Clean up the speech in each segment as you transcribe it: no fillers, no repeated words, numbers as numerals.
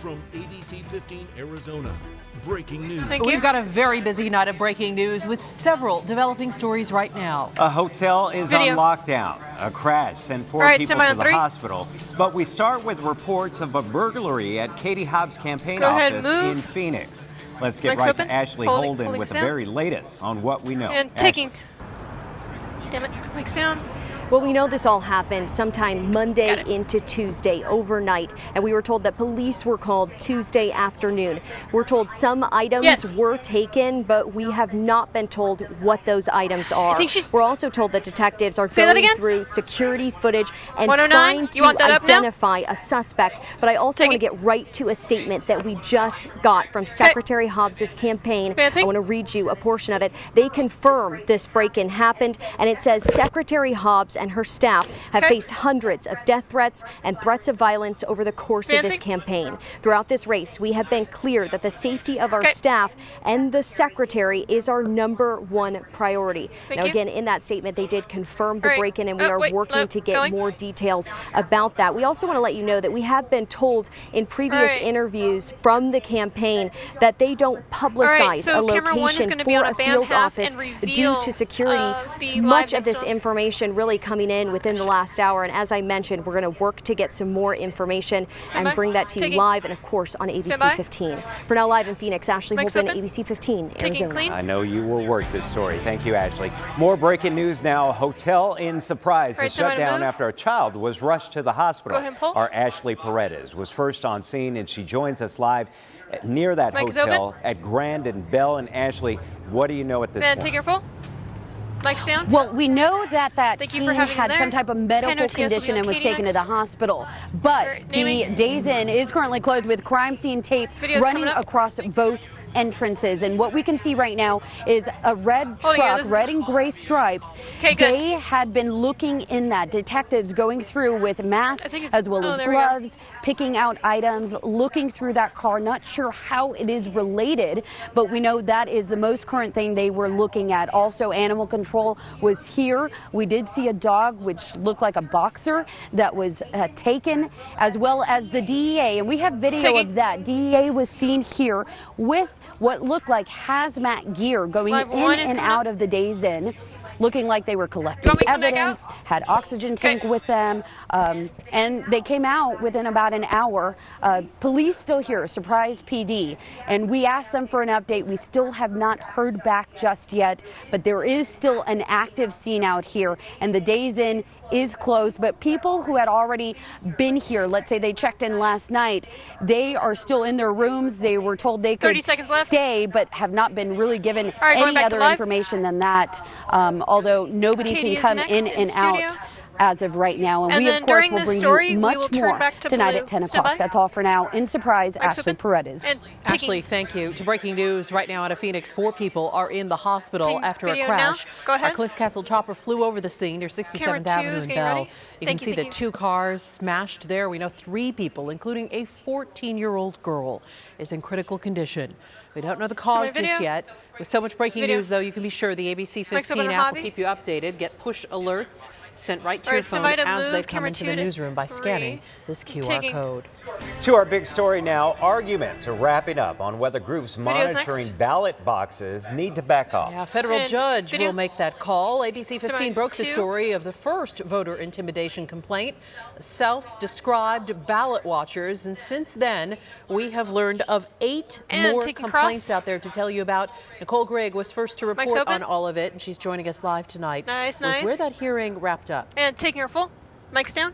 From ABC 15 Arizona, breaking news. We've got a very busy night of breaking news with several developing stories right now. A hotel is on lockdown. A crash sent four people to the hospital. But we start with reports of a burglary at Katie Hobbs' campaign office in Phoenix. Let's get right to Ashley Holden with the very latest on what we know. And taking. Damn it, mic's down. Well, we know this all happened sometime Monday into Tuesday overnight, and we were told that police were called Tuesday afternoon. We're told some items were taken, but we have not been told what those items are. We're also told that detectives are going through security footage and trying to identify a suspect. But I also want to get right to a statement that we just got from Secretary Hobbs' campaign. I want to read you a portion of it. They confirm this break-in happened, and it says Secretary Hobbs and her staff have faced hundreds of death threats and threats of violence over the course of this campaign. Throughout this race, we have been clear that the safety of our staff and the secretary is our #1 priority. Now, again, in that statement, they did confirm the break-in, and we are working to get more details about that. We also want to let you know that we have been told in previous interviews from the campaign that they don't publicize a location for a field office due to security. Much of this information really coming in within the last hour, and as I mentioned, we're going to work to get some more information and bring that to you live and of course on ABC 15. For now, live in Phoenix, Ashley Holden, ABC 15 Arizona. I know you will work this story. Thank you, Ashley. More breaking news now. Hotel in surprise. The shutdown after a child was rushed to the hospital. Our Ashley Paredes was first on scene, and she joins us live near that hotel at Grand and Bell. And Ashley, what do you know at this point? Take your full. Mic's down. Well, we know that teen had some type of medical condition and was taken to the hospital. But the Days Inn is currently closed with crime scene tape running across both entrances, and what we can see right now is a red truck, red and gray stripes. They had been looking in that. Detectives going through with masks as well as gloves, picking out items, looking through that car. Not sure how it is related, but we know that is the most current thing they were looking at. Also, animal control was here. We did see a dog which looked like a boxer that was taken, as well as the DEA, and we have video of that. DEA was seen here with what looked like hazmat gear going in and out of the Days Inn, looking like they were collecting evidence, had oxygen tank with them, and they came out within about an hour. Police still here, Surprise PD, and we asked them for an update. We still have not heard back just yet, but there is still an active scene out here, and the Days Inn is closed, but people who had already been here, let's say they checked in last night, they are still in their rooms. They were told they could stay, but have not been really given any other information than that, although nobody can come in and out as of right now. And we, of course, will bring you much more tonight at 10 o'clock. That's all for now. In Surprise, Ashley Paredes. Ashley, thank you. To breaking news right now out of Phoenix, 4 people are in the hospital after a crash. A Cliff Castle chopper flew over the scene near 67th Avenue in Bell. You can see the 2 cars smashed there. We know 3 people, including a 14-year-old girl, is in critical condition. We don't know the cause just yet. With so much breaking news, though, you can be sure the ABC 15 app will keep you updated. Get push alerts sent right to your phone as they come into the newsroom by scanning this QR code. To our big story now, arguments are wrapping up on whether groups monitoring ballot boxes need to back off. Yeah, a federal judge will make that call. ABC 15 broke the story of the first voter intimidation complaint, self-described ballot watchers, and since then we have learned of 8 more complaints out there to tell you about. Nicole Gregg was first to report on all of it, and she's joining us live tonight with where that hearing wrapped up. And taking her full. Mic's down.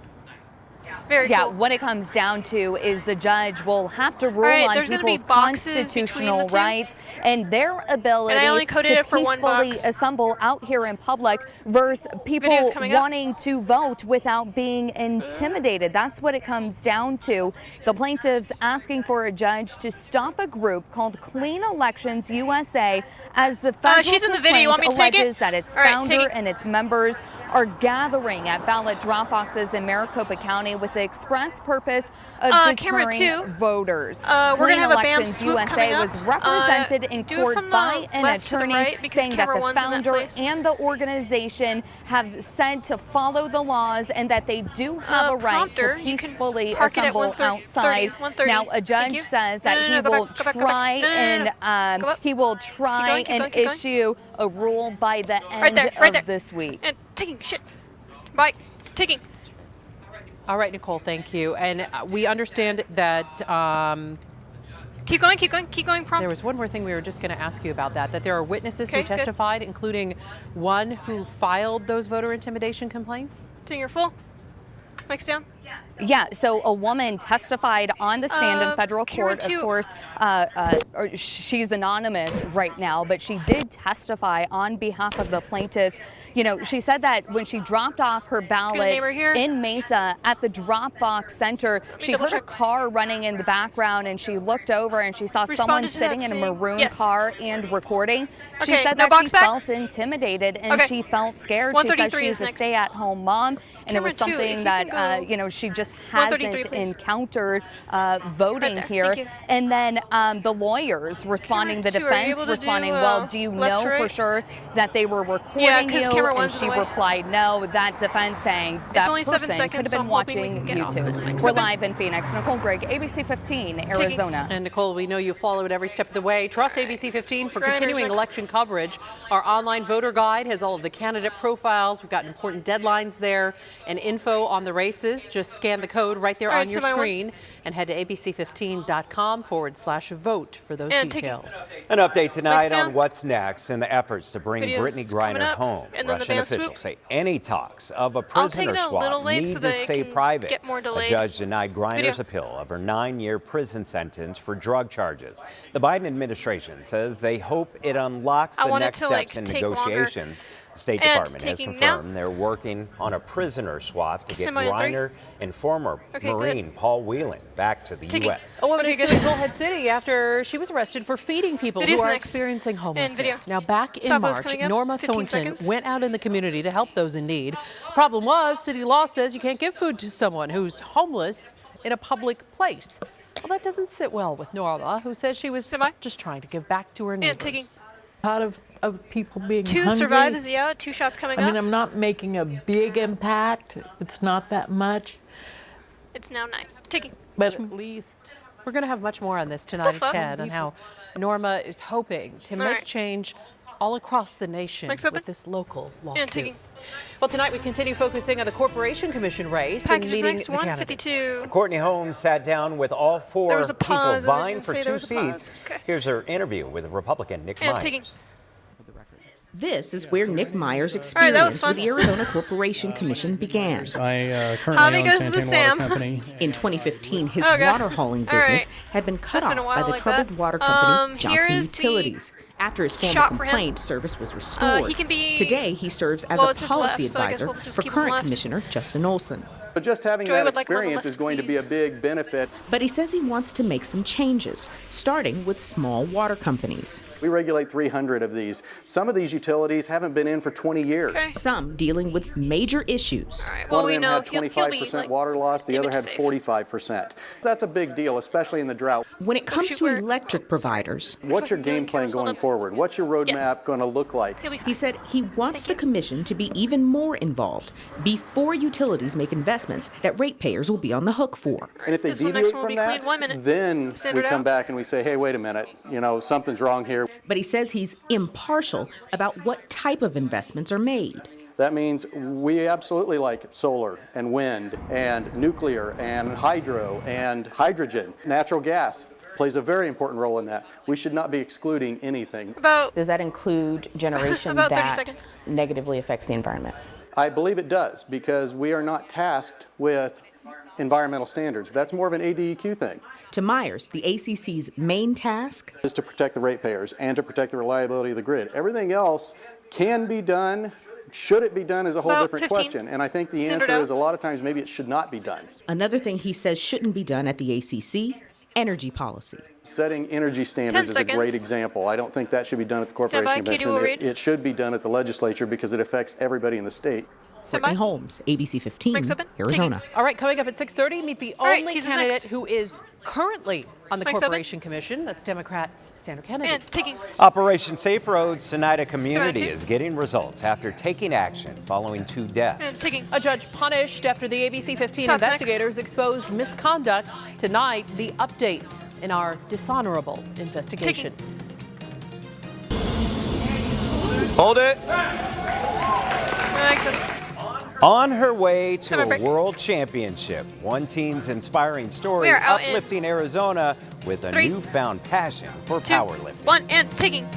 Very cool. What it comes down to is the judge will have to rule on people's constitutional rights and their ability to peacefully assemble out here in public versus people wanting to vote without being intimidated. That's what it comes down to. The plaintiffs asking for a judge to stop a group called Clean Elections USA as the federal complaint alleges that its founder and its members are gathering at ballot drop boxes in Maricopa County with the express purpose of deterring voters. We're going to have a BAM Elections swoop USA coming up. was represented in court by an attorney saying that the founder and the organization have said to follow the laws and that they do have a right to peacefully assemble outside. Now, a judge says that he will try and issue a rule by the end of this week. And taking shit. Bye. Taking. All right, Nicole, thank you. And we understand that keep going, prompt. There was one more thing we were just going to ask you about that there are witnesses who testified, including one who filed those voter intimidation complaints. Taking your full. Mike's down. Yeah, so a woman testified on the stand in federal court. Of course, she's anonymous right now, but she did testify on behalf of the plaintiffs. You know, she said that when she dropped off her ballot in Mesa at the Dropbox Center, she heard a car running in the background, and she looked over and she saw someone sitting in a maroon car and recording. She said that she felt intimidated and she felt scared. She said she's a stay-at-home mom, and it was something that, you know, she just hasn't encountered voting here. And then the lawyers responding, the defense responding, well, do you know for sure that they were recording you? And she replied, no. That defense saying that person could have been watching YouTube. We're live in Phoenix. Nicole Grigg, ABC 15, Arizona. And Nicole, we know you follow it every step of the way. Trust ABC 15 for continuing election coverage. Our online voter guide has all of the candidate profiles. We've got important deadlines there and info on the races. Just scan the code right there on your screen and head to abc15.com/vote for those details. An update tonight on what's next in the efforts to bring Brittany Griner home. Russian officials say any talks of a prisoner swap need to stay private. A judge denied Griner's appeal of her 9-year prison sentence for drug charges. The Biden administration says they hope it unlocks the next steps in negotiations. The State Department has confirmed they're working on a prisoner swap to get Griner and former Marine Paul Whelan back to the U.S. A woman is suing Bullhead City after she was arrested for feeding people who are experiencing homelessness. Now, back in March, Norma Thornton went out in the community to help those in need. Problem was, city law says you can't give food to someone who's homeless in a public place. Well, that doesn't sit well with Norma, who says she was just trying to give back to her neighbors. Out of people being hungry. 2 survives, 2 shots coming up. I mean, I'm not making a big impact. It's not that much. It's now 9. Taking. But at least. We're going to have much more on this tonight at 10 on how Norma is hoping to make change all across the nation with this local lawsuit. Well, tonight we continue focusing on the Corporation Commission race and meeting the candidates. Courtney Holmes sat down with all 4 people vying for 2 seats. Here's her interview with Republican Nick Myers. This is where Nick Myers' experience with the Arizona Corporation Commission began. I currently own Santana Water Company. In 2015, his water hauling business had been cut off by the troubled water company Johnson Utilities. After his former complaint, service was restored. Today, he serves as a policy advisor for current Commissioner Justin Olson. But just having that experience is going to be a big benefit. But he says he wants to make some changes, starting with small water companies. We regulate 300 of these. Some of these utilities haven't been in for 20 years. Some dealing with major issues. One of them had 25% water loss, the other had 45%. That's a big deal, especially in the drought. When it comes to electric providers, what's your game plan going forward? What's your roadmap going to look like? He said he wants the commission to be even more involved before utilities make investments that ratepayers will be on the hook for. And if they deviate from that, then we come back and we say, hey, wait a minute, something's wrong here. But he says he's impartial about what type of investments are made. That means we absolutely like solar and wind and nuclear and hydro and hydrogen. Natural gas plays a very important role in that. We should not be excluding anything. Does that include generation that negatively affects the environment? I believe it does, because we are not tasked with environmental standards. That's more of an ADEQ thing. To Myers, the ACC's main task is to protect the ratepayers and to protect the reliability of the grid. Everything else can be done. Should it be done is a whole different question. And I think the answer is a lot of times maybe it should not be done. Another thing he says shouldn't be done at the ACC, energy policy. Setting energy standards is a great example. I don't think that should be done at the Corporation Commission. It should be done at the legislature because it affects everybody in the state. Courtney Holmes, ABC 15, Arizona. All right, coming up at 6:30, meet the only candidate who is currently on the Corporation Commission. That's Democrat Sandra Kennedy. And taking. Operation Safe Roads Sonida Community is getting results after taking action following 2 deaths. And taking. A judge punished after the ABC 15 investigators exposed misconduct. Tonight, the update in our dishonorable investigation. Hold it. On her way to a world championship, one teen's inspiring story uplifting Arizona with a newfound passion for powerlifting. 1 and taking.